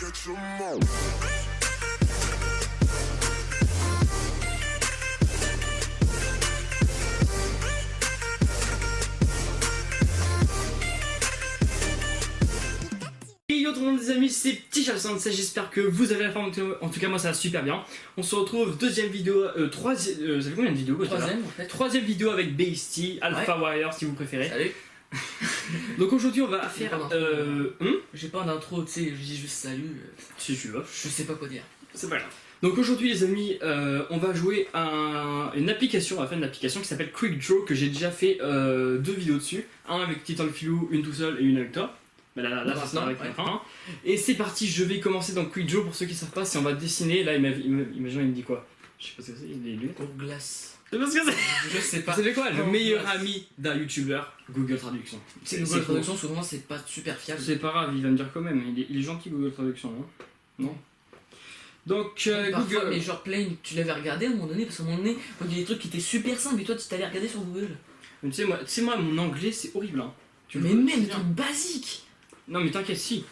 catch 'em all. Et yo tout le monde les amis, c'est Petit Charles, j'espère que vous avez la forme, en tout cas moi ça va super bien. On se retrouve, deuxième vidéo, troisième, ça fait combien de vidéos Troisième en fait. Troisième vidéo avec Beastie, Alpha Warrior si vous préférez. Salut. Donc aujourd'hui on va faire... J'ai pas d'intro, tu sais, je dis juste salut. Si tu veux. Je sais pas quoi dire. C'est pas grave. Donc aujourd'hui les amis, on va jouer à une application, on va faire une application qui s'appelle Quick Draw, que j'ai déjà fait deux vidéos dessus. Un avec Titan le Filou, une tout seul et une avec toi. Mais là ça sera avec un. Et c'est parti, je vais commencer dans Quick Draw. Pour ceux qui savent pas, si on va dessiner, là imagine il me dit quoi? Je sais pas ce que c'est, il est lunettes. Pour glace. C'est parce que c'est... Je sais pas. Vous savez quoi? Le Pour meilleur glace. ami d'un youtubeur, Google Traduction. C'est Google Traduction, souvent c'est pas super fiable. C'est pas grave, il va me dire quand même, il est gentil Google Traduction, non? Non. Donc Parfois, Google... mais genre Plane, tu l'avais regardé à un moment donné, parce qu'à un moment donné, il y a des trucs qui étaient super simples et toi tu t'allais regarder sur Google. Mais tu sais moi mon anglais c'est horrible hein. Mais le vois, même c'est des bien. trucs basiques. Non mais t'inquiète si,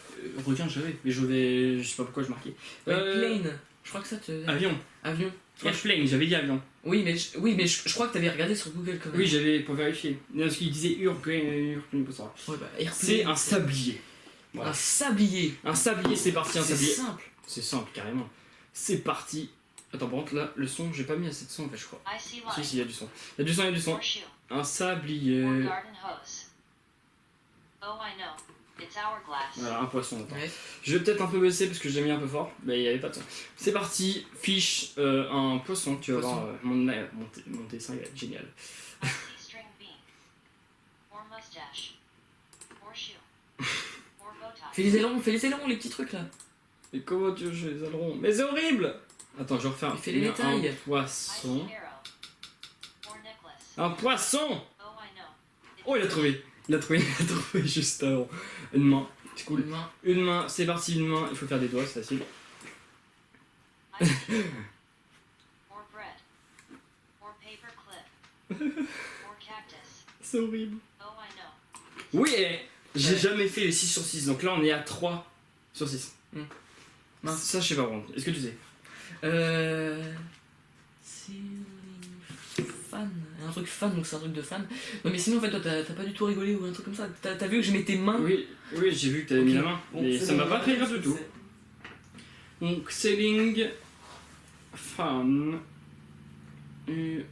reviens j'avais, mais je sais pas pourquoi je marquais. Plane, je crois que ça te... Avion, Avion. airplane, j'avais dit avion. Oui, mais je crois que t'avais regardé sur Google quand même. Oui j'avais pour vérifier, parce qu'il disait airplane, pour ça. Ouais, bah, airplane, C'est un sablier. Voilà. Un sablier. Un sablier c'est parti, un C'est sablier. simple. C'est simple carrément. C'est parti. Attends par contre là le son, j'ai pas mis assez de son en fait je crois. Si il y a du son. Il y a du son, il y a du son. Un sablier. Voilà, un poisson. Attends. Ouais. Je vais peut-être un peu baisser parce que j'ai mis un peu fort, mais il n'y avait pas de son. C'est parti, fiche un poisson, tu vas Poisson. voir mon dessin il va être génial. Fais les ailerons, les petits trucs là. Et comment tu veux jouer les ailerons? Mais c'est horrible! Attends, je vais refaire Fais les détails. un poisson. Un poisson! Oh il a trouvé! Il a trouvé juste avant. Une main, c'est cool. Une main. Une main, c'est parti, une main, il faut faire des doigts, c'est facile. C'est horrible. Oui, j'ai jamais fait les 6 sur 6, donc là on est à 3 sur 6. Mince. Ça je sais pas vraiment. Est-ce que tu sais? Ceiling fan. Un truc fan, donc c'est un truc de fan. Non mais sinon en fait toi t'as pas du tout rigolé ou un truc comme ça. T'as vu que je mettais main? Oui, j'ai vu que t'avais mis la main, Bon, mais c'est ça bon, m'a pas fait rire c'est- du tout. Donc ceiling fan.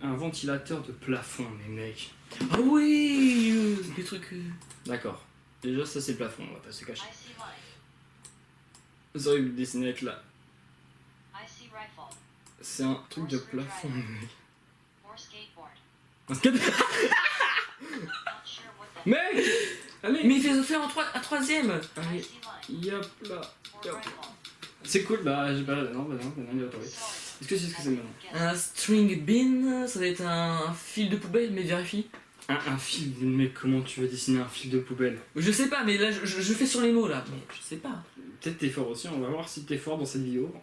Un ventilateur de plafond, mais mec. Ah oui, des trucs. D'accord. Déjà ça c'est le plafond, on va pas se cacher. Vous auriez vu dessiner avec là. C'est un truc de plafond, mec. Un skateboard. Mec! Allez! Mais il fait faire un troisième. Allez, yop là. Yop. C'est cool, bah j'ai pas. Non, il va tomber. Est-ce que c'est ce que c'est maintenant? Un string bin, ça doit être un fil de poubelle, mais vérifie. Un fil, mec, comment tu veux dessiner un fil de poubelle? Je sais pas, mais là je fais sur les mots là. Mais je sais pas. Peut-être t'es fort aussi, on va voir si t'es fort dans cette vidéo.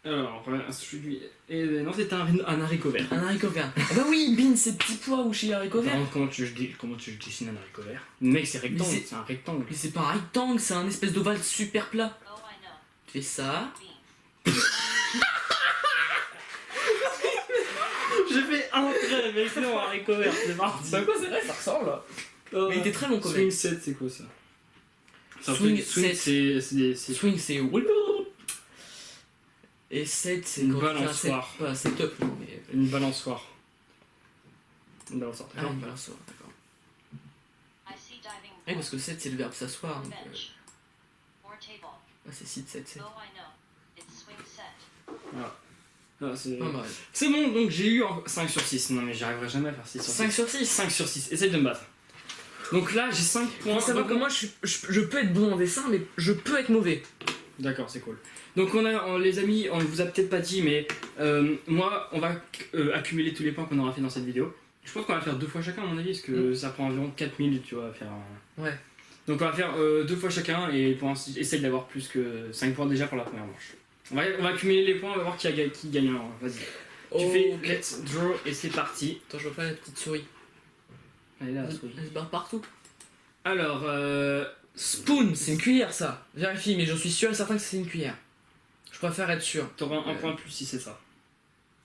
Alors, un suivi. Et non, c'était un haricot vert. Un haricot vert. Ah bah oui, bin, c'est petits pois ou chez haricot vert. Comment tu dessines un haricot vert? Mec, c'est rectangle, Mais c'est un rectangle. Mais c'est pas un rectangle, c'est un espèce d'ovale super plat. Tu fais ça. J'ai fait un trait, mais sinon un haricot vert, c'est parti. Bah quoi, c'est vrai, ça ressemble là. Mais il était très long quand Swing même. 7, c'est quoi ça? C'est un Swing truc- swing, 7. c'est. Swing c'est. Et 7 c'est Une quand tu fais un balançoire. set- pas un setup, non mais. Une balançoire. Une balançoire, Ah, d'accord. une balançoire, d'accord. Oui, parce que 7 c'est le verbe s'asseoir. Donc, c'est 6, 7, 7. Ah, c'est Pas mal. c'est bon, donc j'ai eu 5 sur 6. Non, mais j'arriverai jamais à faire 6 sur 6. 5 sur 6. 5 sur 6, essaye de me battre. Donc là, j'ai 5 points. Faut savoir que moi je peux être bon en dessin, mais je peux être mauvais. D'accord, c'est cool. Donc les amis, on vous a peut-être pas dit, mais moi, on va accumuler tous les points qu'on aura fait dans cette vidéo. Je pense qu'on va faire 2 fois chacun à mon avis, parce que ça prend environ 4 minutes, tu vois, à faire. Ouais. Donc on va faire 2 fois chacun et pour essayer d'avoir plus que 5 points déjà pour la première manche. On va accumuler les points, on va voir qui gagne alors. Vas-y. Tu fais Ok. let's draw et c'est parti. Attends, je vois pas la petite souris. Allez là, la souris. Elle se barre partout. Alors, Spoon, c'est une cuillère ça. Vérifie, mais je suis sûr et certain que c'est une cuillère. Je préfère être sûr. T'auras un point de plus si c'est ça.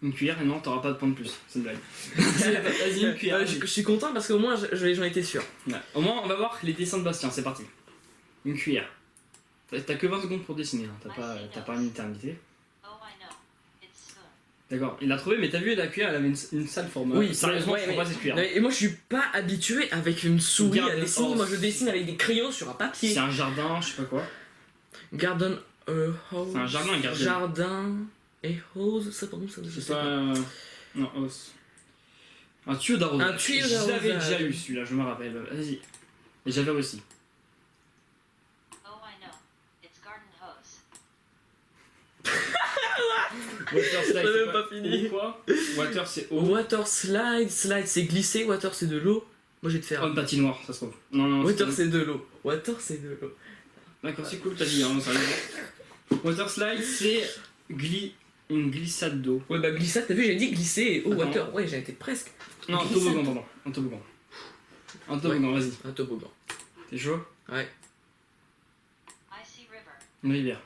Une cuillère et non, t'auras pas de point de plus. C'est une blague. Vas-y, une cuillère. Je suis content parce qu'au moins j'en étais sûr. Ouais. Au moins, on va voir les dessins de Bastien, c'est parti. Une cuillère. T'as que 20 secondes pour dessiner, hein. T'as pas une éternité. D'accord, il l'a trouvé, mais t'as vu, la cuillère, elle avait une sale forme. Oui, sérieusement, ouais, je prends pas cette cuillère. Et moi je suis pas habitué avec une souris à Garden dessiner. House. Moi je dessine avec des crayons sur un papier. C'est un jardin, je sais pas quoi. Garden house. C'est un jardin, un garden. Jardin et hose, ça pour nous ça je C'est sais pas. pas. Non, hausse. Un tuyau d'arrosage. Un tuyau Je l'avais d'arrosage. déjà eu celui-là, je me rappelle. Vas-y. Et j'avais aussi. Water slide, J'avais c'est pas fini. eau, quoi. Water, c'est eau. Water slide, slide c'est glisser, water c'est de l'eau. Moi je vais te faire. Oh, une patinoire, ça se trouve. Non, non, Water c'est de l'eau. Water c'est de l'eau. D'accord, c'est cool, t'as dit, hein, sérieux. Water slide, c'est une glissade d'eau. Ouais bah glissade, t'as vu j'ai dit glisser. Oh Attends. water, ouais j'ai été presque. Non, un Glissade. toboggan, pardon. Un toboggan. Un toboggan, vas-y. Un toboggan. T'es chaud? Ouais. Une rivière.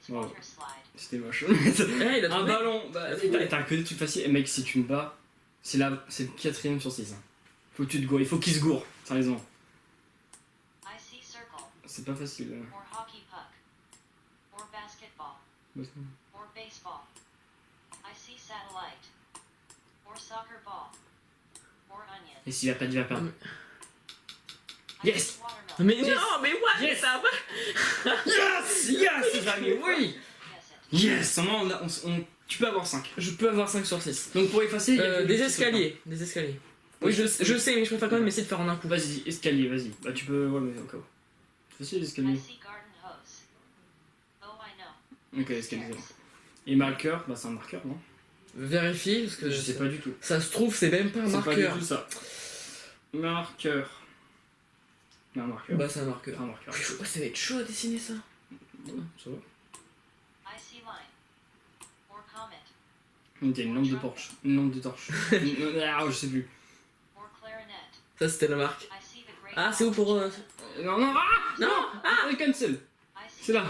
Wow. C'était moche. Eh, il a Un trouvé. ballon, bah, t'as que des trucs faciles. Et mec, si tu me bats, c'est le 4ème sur 6. Faut que tu te gourres, il faut qu'il se gourre, sérieusement. C'est pas facile. Et s'il a pas dit, il va perdre. Yes! Mais Yes. non, mais what? Yes. Ça va. Yes! Yes, les amis, oui! Yes! Au moins, tu peux avoir 5. Je peux avoir 5 sur 6. Donc pour effacer, il y a que Des le petit escaliers. Des escaliers. Oui, Oui, je sais, mais je préfère quand même essayer de faire en un coup. Vas-y, escalier, vas-y. Bah tu peux, ouais, mais au cas où. C'est facile, l'escalier. Ok, escalier, c'est bon. Et marqueur, bah c'est un marqueur, non? Vérifie, parce que Je sais pas du tout. ça se trouve, c'est même pas un C'est pas du marqueur. tout ça. Marqueur. Un marqueur. Bah, c'est un marqueur. Un marqueur. Ouais, ça va être chaud à dessiner ça. Ouais, ça va. Il y a une lampe de torche. Une lampe de torche. Ah, je sais plus. Ça, c'était la marque. Ah, c'est où pour. Non, non, ah! Non! Ah! Cancel! C'est là.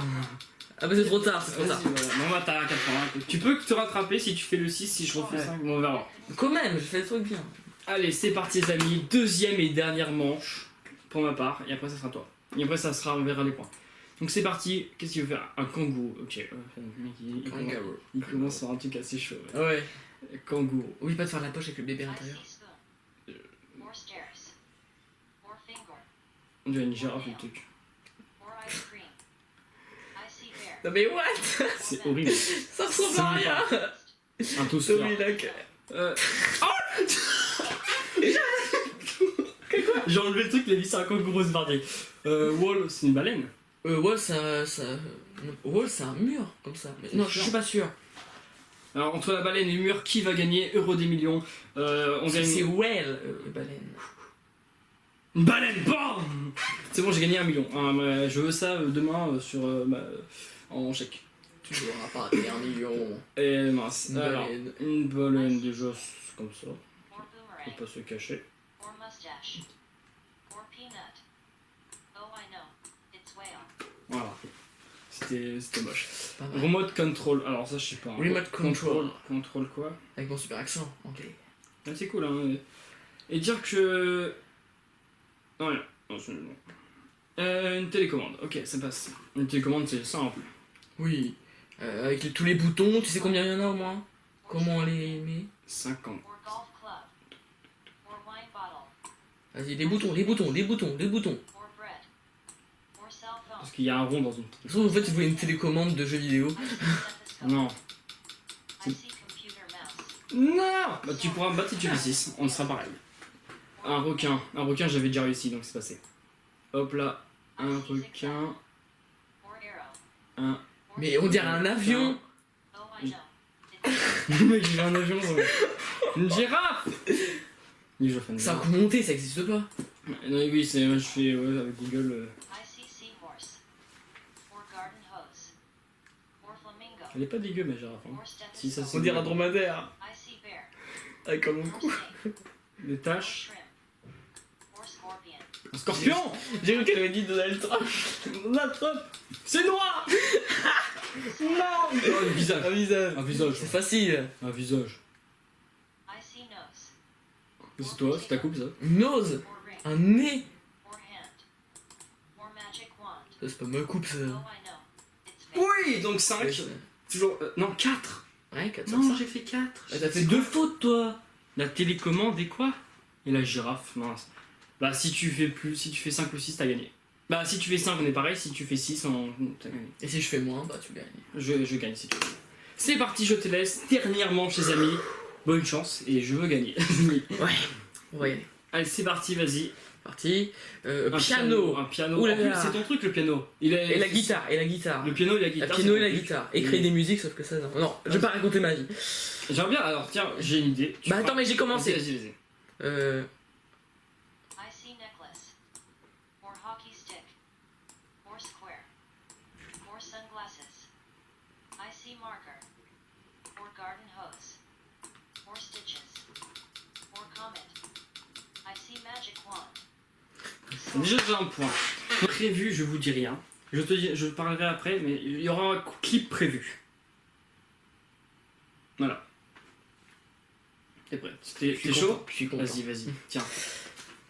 Ah, bah, c'est trop tard, c'est trop tard. Vas-y, voilà. Non, bah t'as 4 points. Tu peux te rattraper si tu fais le 6, si je refais Ouais. 5. Bon, on verra. Quand même, j'ai fait le truc bien. Allez, c'est parti, les amis. Deuxième et dernière manche pour ma part. Et après, ça sera toi. Et après, ça sera, on verra les points. Donc, c'est parti. Qu'est-ce qu'il veut faire? Un kangourou. Ok. Le mec, il commence sur un truc assez chaud. Ouais. Ouais. Kangourou. Oublie pas de faire la poche avec le bébé à l'intérieur. On dirait une girafe, le truc. Non, mais what? C'est horrible. Ça ressemble à rien! Un toaster. Tomilac. J'ai enlevé le truc, il a dit c'est un kangourou, c'est parti. Wall, c'est une baleine. Wall, Wall, c'est un mur, comme ça. Mais non, je suis pas sûr. Alors, entre la baleine et le mur, qui va gagner? Euro des millions. On gagne. C'est Well, baleine. Une baleine, BAM! C'est bon, j'ai gagné 1 million. Je veux ça demain en chèque. Tu n'auras pas tes 1 million. Et mince. Une Alors, baleine. une baleine, déjà, c'est comme ça. Faut pas se cacher. Voilà. C'était moche. Pas mal. Remote control. Alors, ça, je sais pas. hein. Remote control. Control quoi? Avec mon super accent anglais. Ah, c'est cool, hein. Et dire que. Non, rien. Non, non. Une télécommande. Ok, ça passe. Une télécommande, c'est simple. Oui. Avec tous les boutons, tu sais combien il y en a au moins? Comment on les met? 50. Vas-y, les boutons, les boutons, les boutons, les boutons. Parce qu'il y a un rond dans une. Sauf en fait, il voulait une télécommande de jeux vidéo. Non. Non! Bah, tu pourras me battre si tu fais 6. On sera pareil. Un requin. Un requin, j'avais déjà réussi, donc c'est passé. Hop là. Un requin. Un. Mais on dirait un avion. Le mec, il a un avion, ça. Une girafe! Je fais une Ça a girafe. monté, ça existe pas. Non, oui, c'est. Je fais. Ouais, avec Google. Elle est pas dégueu, ma girafe. Hein. Si, ça, c'est On dirait un dégueu. dromadaire. Avec un long cou. Des taches. Shrimp. Or scorpion. Un scorpion. J'ai cru qu'elle avait dit Donald Trump. Donald Trump. C'est noir. Non. Oh, le visage. Un visage. Un visage. C'est facile. Un visage. I see nose. C'est toi, c'est ta coupe ça. Une nose. Or ring. Un nez. Or hand. Or magic wand. Ça, c'est pas ma coupe ça. Oh, I know. It's fake. Oui, donc 5. Toujours. Non, 4. Ouais, 4 Non, j'ai fait 4. T'as fait 2 fautes toi. La télécommande et quoi? Et la girafe, mince. Bah si tu fais 5 ou 6, t'as gagné. Bah si tu fais 5, on est pareil, si tu fais 6, t'as gagné. Et si je fais moins, bah tu gagnes. Je gagne si tu veux. C'est parti, je te laisse. Dernière manche, les amis. Bonne chance, et je veux gagner. Ouais, on va y aller. Allez, c'est parti, vas-y. Parti. Un Piano. Un piano. Ouh là En plus, là. c'est ton truc, le piano. Et la guitare, et la guitare. Le piano et la La guitare. piano c'est et la ton truc. guitare. Et créer des musiques, sauf que ça, non. Non, je vais pas raconter ma vie. J'aimerais bien, alors tiens, j'ai une idée. Tu Bah feras- attends, mais j'ai commencé. Vas-y, vas-y. I see necklace. Or hockey stick. Or square. Or sunglasses. I see marker. Or garden hose. Or stitches. Or comet. I see magic wand. Déjà, j'ai un point. Prévu, je vous dis rien. Je parlerai après, mais il y aura un clip prévu. Voilà. T'es prêt? T'es chaud? Je suis content. Vas-y, vas-y. Tiens.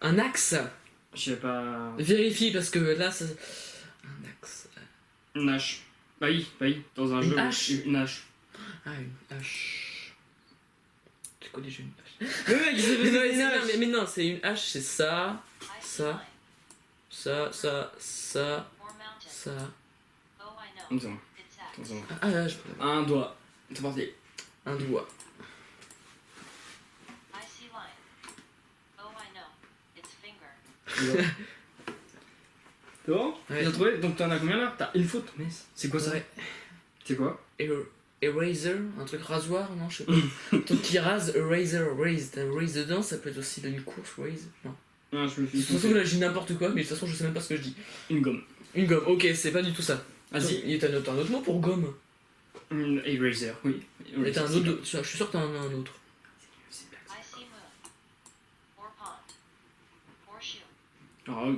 Un axe. Je sais pas. Vérifie parce que là, ça. Un axe. Une hache. Bah oui, dans un Une jeu. hache. Une hache. Ah, une hache. Tu connais déjà une hache. Le mec, il Mais non, une hache. mais non, c'est une hache, c'est ça, I see Ça. line. ça, ça, Or mountain. ça. Oh, I know. Attends, It's axe. attends. Ah, là, je... Un doigt. C'est parti. Un doigt. I see line. Oh, I know. It's finger. C'est bon? Ouais. T'as trouvé? Donc t'en as combien là? T'as une faute, mais c'est quoi ça? Ouais. C'est quoi? Eraser, un truc rasoir, non, je sais pas. Un truc qui rase, eraser, raise. T'as raise dedans, ça peut être aussi une course, raise. Non. Non, je me De toute façon, suis là, je dis n'importe quoi, mais de toute façon, je sais même pas ce que je dis. une gomme. Une gomme, ok, c'est pas du tout ça. Vas-y. Il y a un autre mot pour gomme. Une eraser, oui. Mais t'as un autre, je suis sûr que t'en as un autre. I see moon. Or pond. Or shoe. Alors,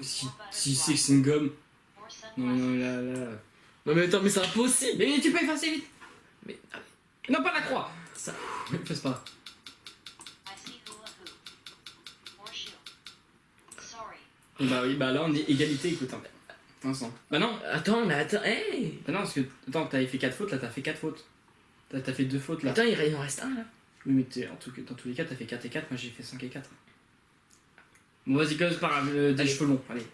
si c'est que c'est une gomme. Or Non, sunglasses. là. Non, mais attends, mais c'est impossible. Mais tu peux effacer vite. Mais, ah, Non, pas la croix. ça. Fais pas. I see hula hoop. Or shoe. Sorry. Et bah oui, bah là on est égalité, écoute. Instant. Bah non, Attends, mais attends, hey. bah non, parce que attends, t'avais fait 4 fautes, là t'as fait 4 fautes. T'as fait 2 fautes là. Attends, il en reste un là. Oui, mais dans tous les cas, t'as fait 4 et 4, moi j'ai fait 5 et 4. Bon, vas-y, c'est pas grave, des Allez. cheveux longs. Allez.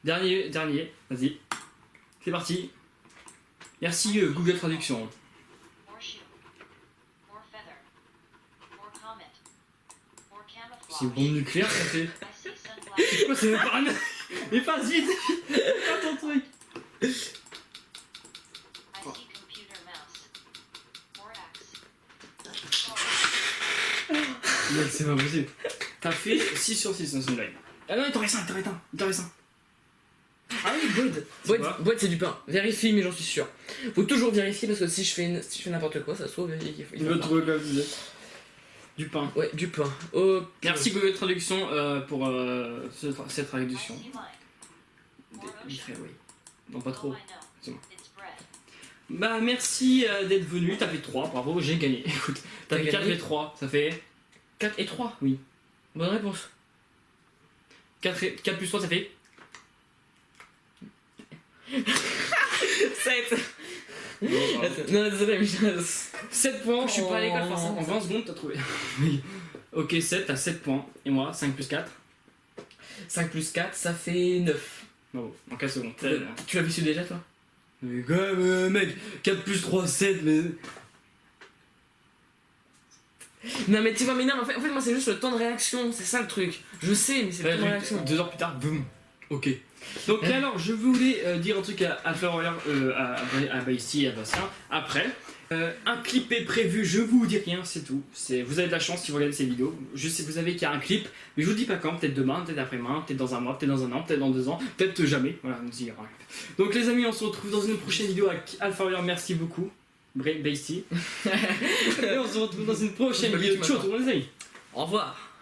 Dernier, vas-y. C'est parti. Merci Google Traduction. Or shoe. Or feather. Or comet. Or camouflage. C'est bon nucléaire, ça fait. I see sunglasses. Quoi, c'est même pas un. Mais pas vite. Pas ton truc. I see computer mouse. Or axe. Sorry. Mec, c'est pas possible. T'as fait 6 sur 6 dans ce live. Ah non, il t'en reste un. Ah oui, boîte. C'est quoi Boîte, c'est du pain. Vérifie, mais j'en suis sûr. Faut toujours vérifier parce que si je fais n'importe quoi, ça se trouve, il faut Il va pas. trouver comme ça. Du pain. Ouais, du pain. Ok. Merci Google Traduction pour cette I traduction. see line. Or Vite fait, ocean. oui. Non, pas Oh, trop. I know. C'est bon. It's bread. Bah merci d'être venu, t'as fait 3, bravo, j'ai gagné. Écoute, t'as T'as fait 4 gagné et 3, ça fait 4 et 3. Oui. Bonne réponse. 4 plus 3, ça fait 7. Bon, Non, désolé, mais 7 points, Je suis pas à l'école, forcément. En 20 secondes, t'as trouvé. Ok, 7, t'as 7 points. Et moi, 5 plus 4. 5 plus 4, ça fait 9. Bravo, en 4 secondes. Tu l'as vu su déjà, toi? Mais quand même, mec, 4 plus 3, 7, mais. Non, mais tu vois, mais non, en fait, moi, c'est juste le temps de réaction. C'est ça le truc. Je sais, mais c'est le temps de réaction. 2 heures plus tard, boum. Ok. Donc alors, je voulais dire un truc à Florian, à Baïsti et à Bastien. Après, un clip est prévu, je vous dis rien, c'est tout. Vous avez de la chance si vous regardez ces vidéos. Je sais, vous savez qu'il y a un clip, mais je vous dis pas quand, peut-être demain, peut-être après-demain, peut-être dans un mois, peut-être dans un an, peut-être dans 2 ans, peut-être jamais. Voilà, on dit rien. Donc les amis, on se retrouve dans une prochaine vidéo avec Alpha merci beaucoup. Baïsti. Et on se retrouve dans une prochaine Je me vidéo. bute Ciao maintenant. tout le monde les amis. Au revoir.